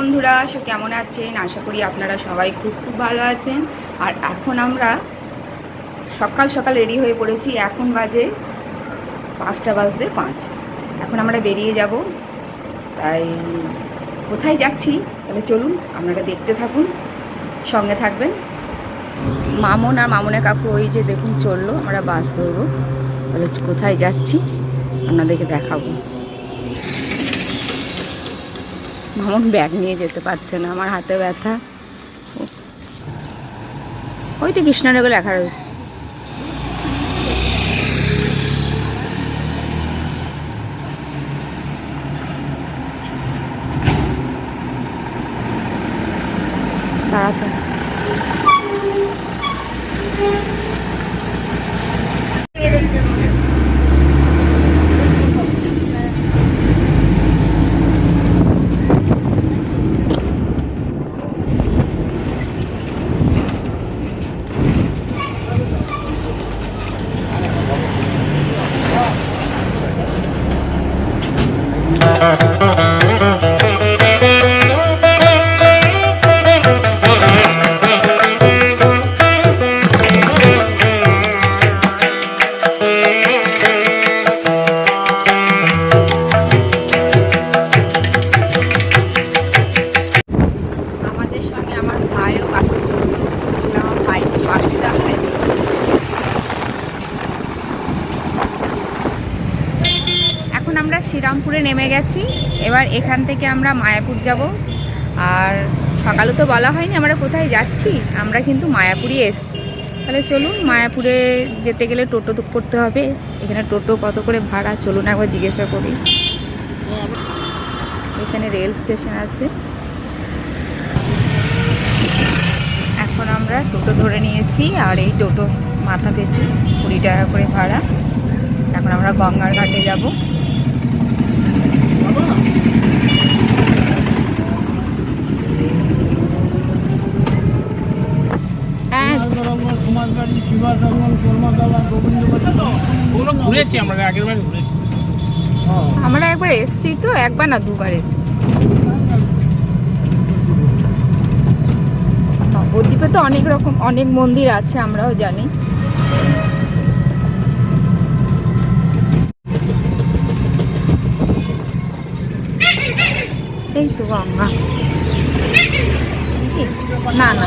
বন্ধুরা, সব কেমন আছেন? আশা করি আপনারা সবাই খুব ভালো আছেন। আর এখন আমরা সকাল সকাল রেডি হয়ে পড়েছি। এখন বাজে 5:05। এখন আমরা বেরিয়ে যাব। তাই কোথায় যাচ্ছি তাহলে চলুন আপনারা দেখতে থাকুন, সঙ্গে থাকবেন। মামন আর মামনের কাকু ওই যে দেখুন চললো, আমরা বাস ধরবো। তাহলে কোথায় যাচ্ছি আপনাদেরকে দেখাবো। মামন ব্যাগ নিয়ে যেতে পারছে না, আমার হাতে ব্যথা। ওই তো কৃষ্ণনগর লেখা রয়েছে। তাড়াতাড়ি আমরা শ্রীরামপুরে নেমে গেছি। এবার এখান থেকে আমরা মায়াপুর যাব। আর সকালে তো বলা হয়নি আমরা কোথায় যাচ্ছি, আমরা কিন্তু মায়াপুরই এসছি। তাহলে চলুন, মায়াপুরে যেতে গেলে টোটো তো করতে হবে। এখানে টোটো কত করে ভাড়া চলুন একবার জিজ্ঞাসা করি। এখানে রেল স্টেশন আছে। এখন আমরা টোটো ধরে নিয়েছি, আর এই টোটো মাথা পিছু 20 টাকা করে ভাড়া। এখন আমরা গঙ্গার ঘাটে যাব। আমরা একবার এসছি তো, একবার না দুবার এসছি। নবদ্বীপে তো অনেক রকম অনেক মন্দির আছে, আমরাও জানি। এই তো গঙ্গা। না না,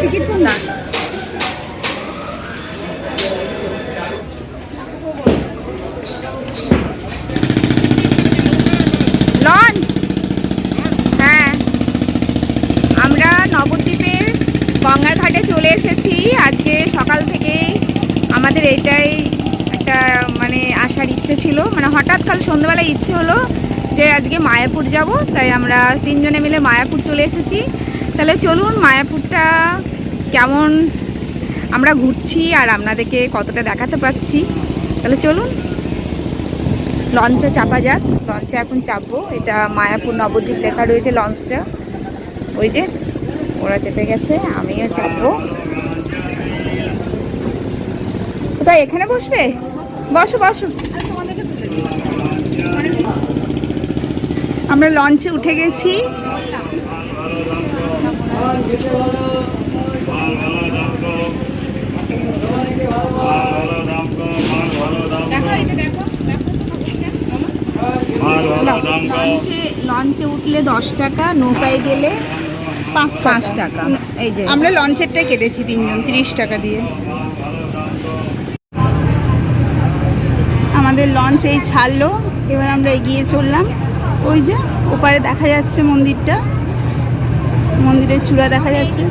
টিকিট কোন না? লঞ্চ। হ্যাঁ, আমরা নবদ্বীপের গঙ্গার ঘাটে চলে এসেছি। আজকে সকাল থেকে আমাদের এটাই একটা আসার ইচ্ছে ছিল। হঠাৎ কাল সন্ধ্যাবেলায় ইচ্ছে হলো যে আজকে মায়াপুর যাব। তাই আমরা 3 জনে মিলে মায়াপুর চলে এসেছি। তাহলে চলুন মায়াপুরটা কেমন আমরা ঘুরছি আর আপনাদেরকে কতটা দেখাতে পাচ্ছি। তাহলে চলুন লঞ্চে চাপা যাক। লঞ্চে এখন চাপবো। এটা মায়াপুর নবদ্বীপ লেখা রয়েছে লঞ্চটা। ওই যে ওরা চেপে গেছে, আমিও চাপবো। কোথায়? এখানে বসবে? বসো বসো। আমরা লঞ্চে উঠে গেছি। লঞ্চে উঠলে 10 টাকা, নৌকায় গেলে 5 টাকা। এই যে আমরা লঞ্চেরটাই কেটেছি 3 জন 30 টাকা দিয়ে। আমাদের লঞ্চ এই ছাড়লো, এবার আমরা এগিয়ে চললাম। ওই যে ওপারে দেখা যাচ্ছে মন্দিরটা, মন্দিরের চূড়া দেখা যাচ্ছে।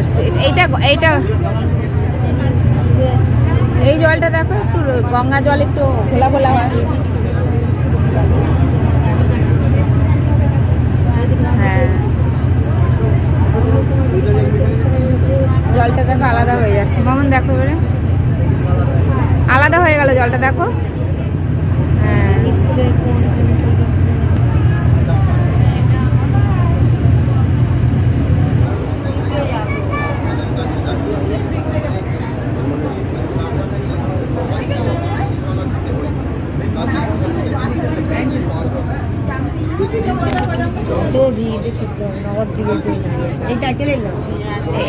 যাচ্ছে। এইটা এইটা এই জলটা দেখো, একটু গঙ্গা জল একটু ঘোলা ঘোলা হয়। হ্যাঁ, জলটা দেখো আলাদা হয়ে যাচ্ছে। মামুন দেখো এবারে, আলাদা হয়ে গেল জলটা দেখো। হ্যাঁ,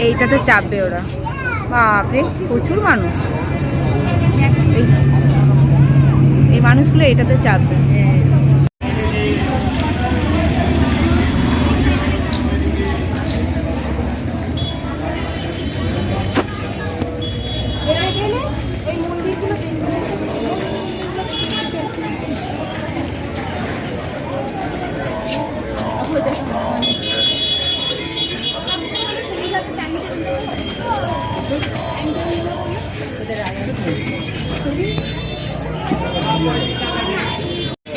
এইটাতে চাপবে ওরা। বাপরে, প্রচুর মানুষ। এই মানুষগুলো এটাতে চাপবে।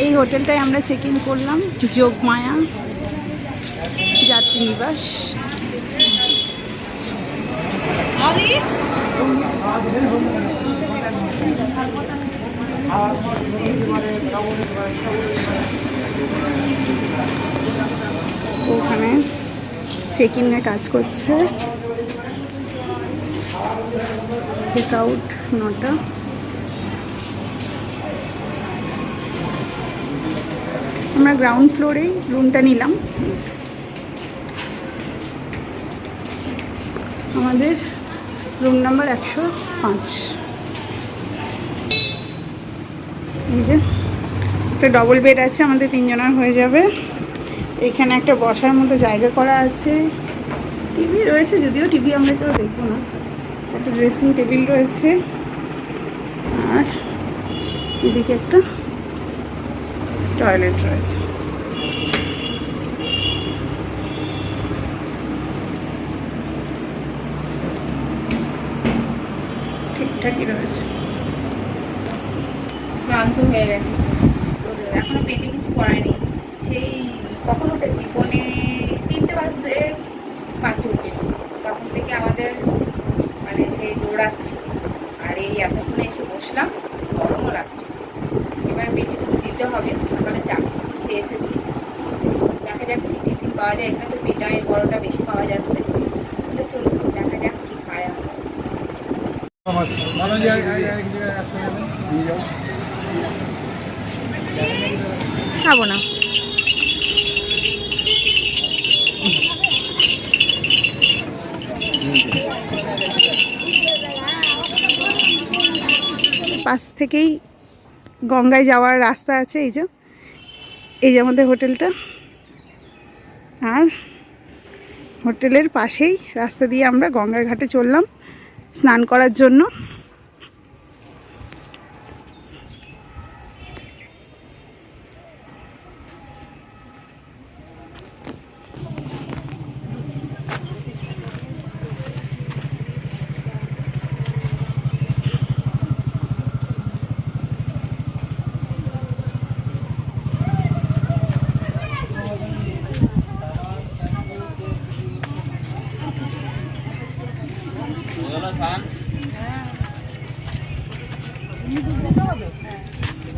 এই হোটেলটায় আমরা চেক ইন করলাম, যোগমায়া যাত্রী নিবাস। ওখানে চেক ইনের কাজ করছে। চেক আউট 9টা। আমরা গ্রাউন্ড ফ্লোরেই রুমটা নিলাম। আমাদের রুম নাম্বার 105। এই যে একটা ডবল বেড আছে, আমাদের 3 জনের হয়ে যাবে। এখানে একটা বসার মতো জায়গা করা আছে। টিভি রয়েছে, যদিও টিভি আমরা কেউ দেখবো না। একটা ড্রেসিং টেবিল রয়েছে, আর এদিকে একটা টয়লেট রয়েছে। ঠিকঠাকই রয়েছে। ক্লান্ত হয়ে গেছে, এখনো পেটে কিছু পড়ায়নি। সেই কখন উঠেছি, 3:05 উঠেছি। তখন থেকে আমাদের মানে সেই দৌড়াচ্ছি। আর এই এতক্ষণে এসে বসলাম, গরমও লাগছে। এবার পেটে কিছু দিতে হবে। সকালে চা বিস্কুট খেয়ে এসেছি, দেখা যাক কি টিফিন পাওয়া যায়। এখানে তো পেটায় বড়টা বেশি পাওয়া যাচ্ছে। চলুন দেখা যাক কি খায় আমরা। খাবো না। পাশ থেকেই গঙ্গায় যাওয়ার রাস্তা আছে। এই যে আমাদের হোটেলটা, আর হোটেলের পাশেই রাস্তা দিয়ে আমরা গঙ্গার ঘাটে চললাম স্নান করার জন্য।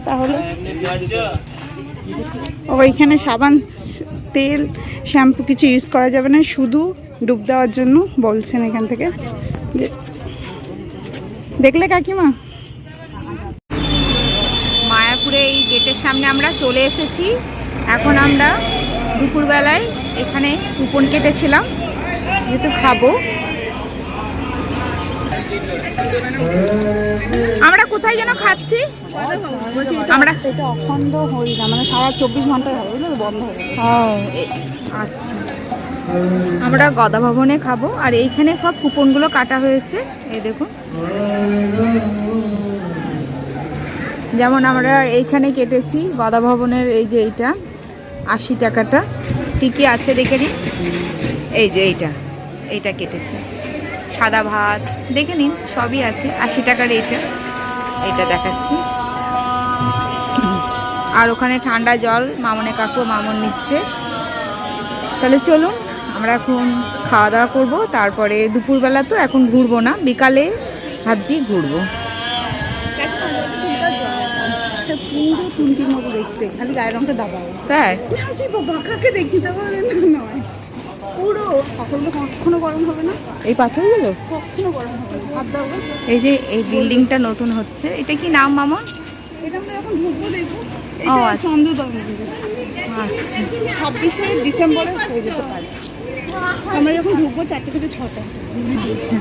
তাহলে ওইখানে সাবান, তেল, শ্যাম্পু কিছু ইউজ করা যাবে না, শুধু ডুব দেওয়ার জন্য বলছেন এখান থেকে। দেখলে কাকিমা? মায়াপুরে এই গেটের সামনে আমরা চলে এসেছি। এখন আমরা দুপুরবেলায় এখানে কুপন কেটেছিলাম, যেহেতু খাবো। আমরা কোথায় যেন খাচ্ছি, আমরা এটা অখণ্ড হই না, মানে সারা 24 ঘন্টায় হবে, বুঝলে, বন্ধ হবে। আচ্ছা, আমরা গদা ভবনে খাবো। আর এইখানে সব কুপনগুলো কাটা হয়েছে, এই দেখুন। যেমন আমরা এইখানে কেটেছি গদা ভবনের, এই যে এইটা 80 টাকাটা। কী কী আছে দেখে নিন। এই যে এইটা কেটেছে। সাদা ভাত দেখে নিন, সবই আছে। 80 টাকার এটা দেখাচ্ছি। আর ওখানে ঠান্ডা জল মামনে কাকু মামন নিচ্ছে। তাহলে চলুন আমরা এখন খাওয়া দাওয়া করবো, তারপরে দুপুরবেলা তো এখন ঘুরবো না, বিকালে ভাবছি ঘুরবো। পুরো তুন্তির মতো দেখতে, খালি গায়ের রঙটা দাবাও। তাই বাঁকাকে দেখতে পারেন নয়, পুরো পাথরগুলো কখনো গরম হবে না। এই পাথরগুলো কখনো গরম হবে না, হাত দাও। এই যে এই বিল্ডিংটা নতুন হচ্ছে, এটা কি নাম মামন? এটা আমরা এখন ঢুকবো, দেখবো। ও, এটা আচ্ছা। চন্দ্রদল মন্দির। আচ্ছা 26শে ডিসেম্বরে হয়ে যেতে পারে। আমরা যখন ঢুকবো 4টে থেকে 6টা। আচ্ছা।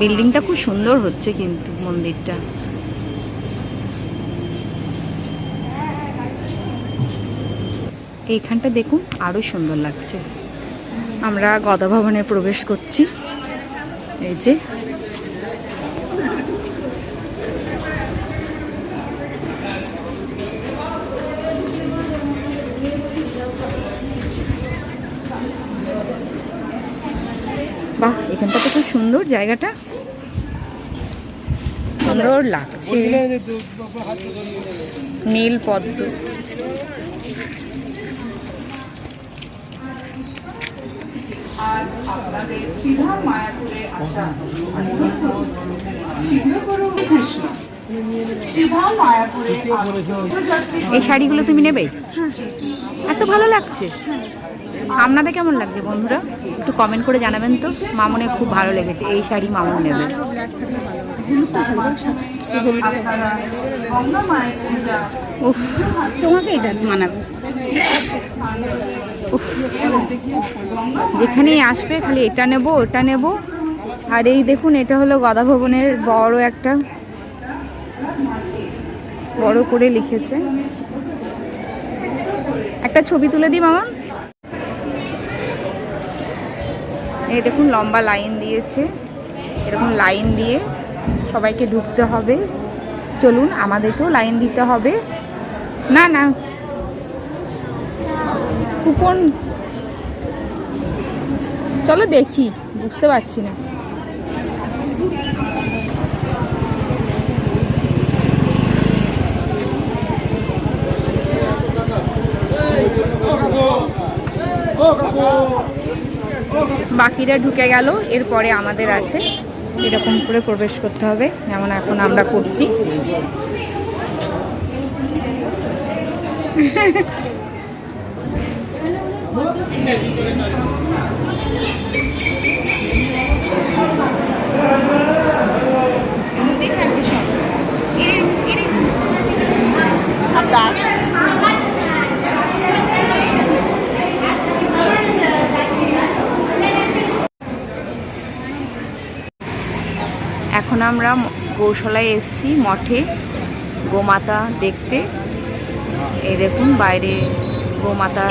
বিল্ডিংটা খুব সুন্দর হচ্ছে কিন্তু মন্দিরটা। এইখানটা দেখুন আরো সুন্দর লাগছে। আমরা গদা ভবনে প্রবেশ করছি। এই যে বাহ, এখানটা তো খুব সুন্দর, জায়গাটা সুন্দর লাগছে। নীল পদ্ম। এই শাড়িগুলো তুমি নেবে? এত ভালো লাগছে। আপনাদের কেমন লাগছে বন্ধুরা? একটু কমেন্ট করে জানাবেন তো। মামনে খুব ভালো লেগেছে এই শাড়ি, মামন নেবে। উফ, তোমাকে এটা মানাবে। উফ, যেখানেই আসবে খালি এটা নেব ওটা নেব। আর এই দেখুন, এটা হলো গদা ভবনের বড় একটা, বড় করে লিখেছে। একটা ছবি তুলে দিই মামা। এই দেখুন লম্বা লাইন দিয়েছে, এরকম লাইন দিয়ে সবাইকে ঢুকতে হবে। চলুন আমাদেরকেও লাইন দিতে হবে। না না, কুপন, চলো দেখি, বুঝতে পারছি না। বাকিরা ঢুকে গেল, এরপরে আমাদের আছে। এরকম করে প্রবেশ করতে হবে, যেমন এখন আমরা করছি। এখন আমরা গৌশালায় এসেছি, মঠে গোমাতা দেখতে। এই দেখুন বাইরে গোমাতা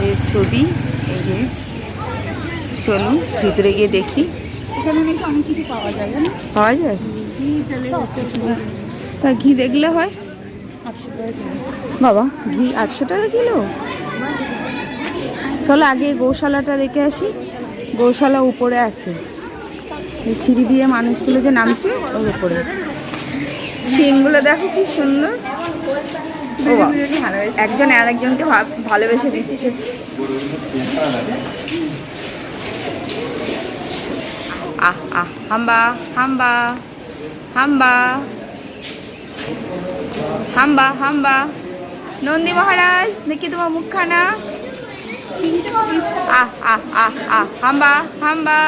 এর ছবি। এই যে চলুন ভিতরে গিয়ে দেখি। এখানে নাকি অনেক কিছু পাওয়া যায়, জানো? পাওয়া যায়? তা ঘি দেখলে হয় বাবা, ঘি 800 টাকা কিলো। চলো আগে গৌশালাটা দেখে আসি। গৌশালা উপরে আছে, এই সিঁড়ি দিয়ে মানুষগুলো যে নামছে ওর উপরে। শিংগুলো দেখো কি সুন্দর। ও বাবা, একজন আর একজনকে ভালোবেসে দিচ্ছে। আহ আহ, হাম্বা হাম্বা হাম্বা হাম্বা হাম্বা। নন্দী মহারাজ দেখি তোমার মুখখানা। আহ আহ আহ আহ, হাম্বা হাম্বা।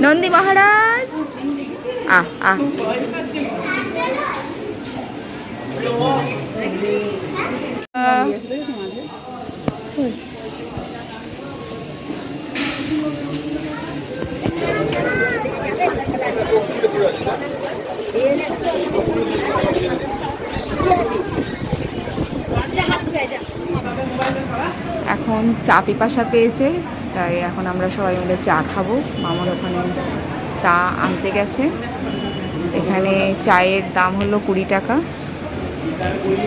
নন্দী মহারাজ। আহ আহ, এখন চা পিপাসা পেয়েছে, তাই এখন আমরা সবাই মিলে চা খাবো। মামার ওখানে চা চা আনতে গেছে। এখানে চায়ের দাম হলো 20 টাকা।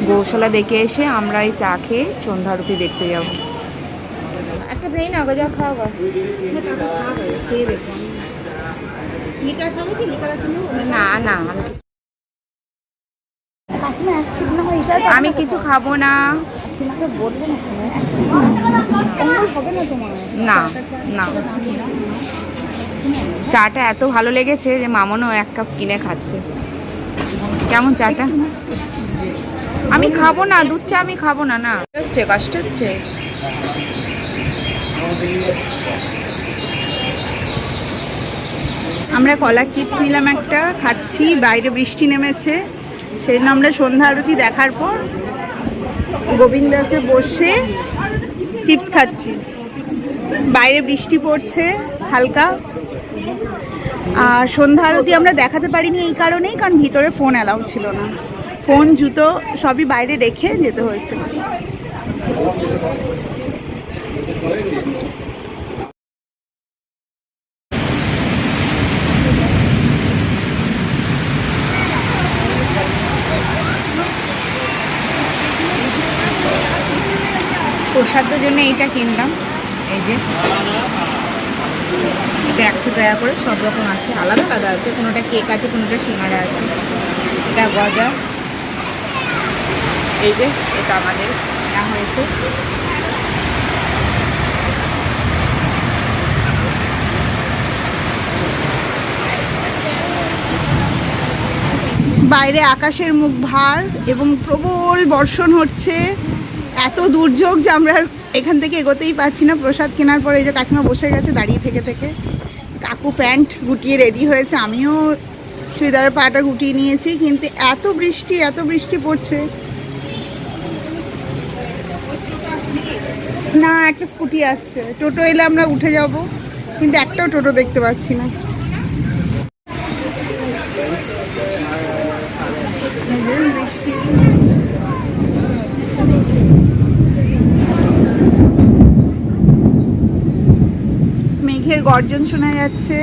গৌশালা দেখে এসে আমরা এই চা খেয়ে সন্ধ্যা আরতি দেখতে যাব। একটা নেই না গো, যা খাওয়া। খেয়ে দেখুন। লিকার খাবো কি? লিকার আছে না না, আমি কিছু খাবো না। না না, চাটা এত ভালো লেগেছে যে মামনও 1 কাপ কিনে খাচ্ছে। কেমন চাটা? আমি খাবো না, দুধ চা আমি খাবো না। না হচ্ছে, কষ্ট হচ্ছে। আমরা কলার চিপস নিলাম একটা, খাচ্ছি। বাইরে বৃষ্টি নেমেছে, সেই জন্য আমরা সন্ধ্যা আরতি দেখার পর গোবিন্দাসে বসে চিপস খাচ্ছি। বাইরে বৃষ্টি পড়ছে হালকা। আর সন্ধ্যা আরতি আমরা দেখাতে পারিনি এই কারণেই, কারণ ভিতরে ফোন অ্যালাউ ছিল না। ফোন জুতো সবই বাইরে রেখে যেতে হয়েছিল। প্রসাদের জন্য এইটা কিনলাম। এই যে এটা 100 টাকা করে, সব রকম আছে, আলাদা আলাদা আছে। কোনোটা কেক আছে, কোনোটা সিঙ্গাড়া আছে। এটা গজা। এই যে এটা আমাদের নেওয়া হয়েছে। বাইরে আকাশের মুখ ভার এবং প্রবল বর্ষণ হচ্ছে। এত দুর্যোগ যে আমরা এখান থেকে এগোতেই পারছি না। প্রসাদ কেনার পরে এই যে কাকিমা বসে গেছে দাঁড়িয়ে থেকে থেকে। কাকু প্যান্ট গুটিয়ে রেডি হয়েছে, আমিও চুড়িদারের পাটা গুটিয়ে নিয়েছি। কিন্তু এত বৃষ্টি পড়ছে। না, একটা স্কুটি আসছে, টোটো এলে আমরা উঠে যাব, কিন্তু একটাও টোটো দেখতে পাচ্ছি না। বৃষ্টি মেঘের গর্জন শোনা যাচ্ছে।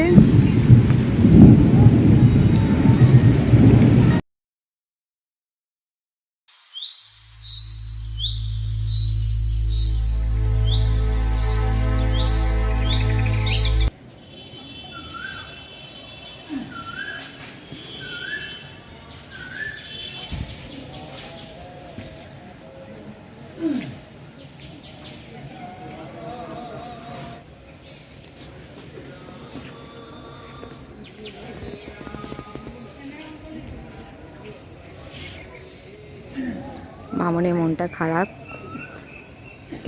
মামনের মনটা খারাপ,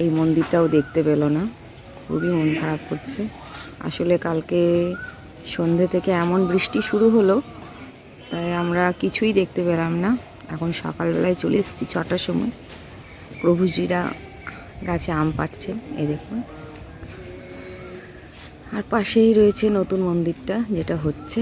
এই মন্দিরটাও দেখতে পেল না। খুবই মন খারাপ করছে। আসলে কালকে সন্ধে থেকে এমন বৃষ্টি শুরু হলো, তাই আমরা কিছুই দেখতে পেলাম না। এখন সকালবেলায় চলে এসেছি 6টার সময়। প্রভুজিরা গাছে আম পাড়ছেন, এই দেখুন। আর পাশেই রয়েছে নতুন মন্দিরটা, যেটা হচ্ছে।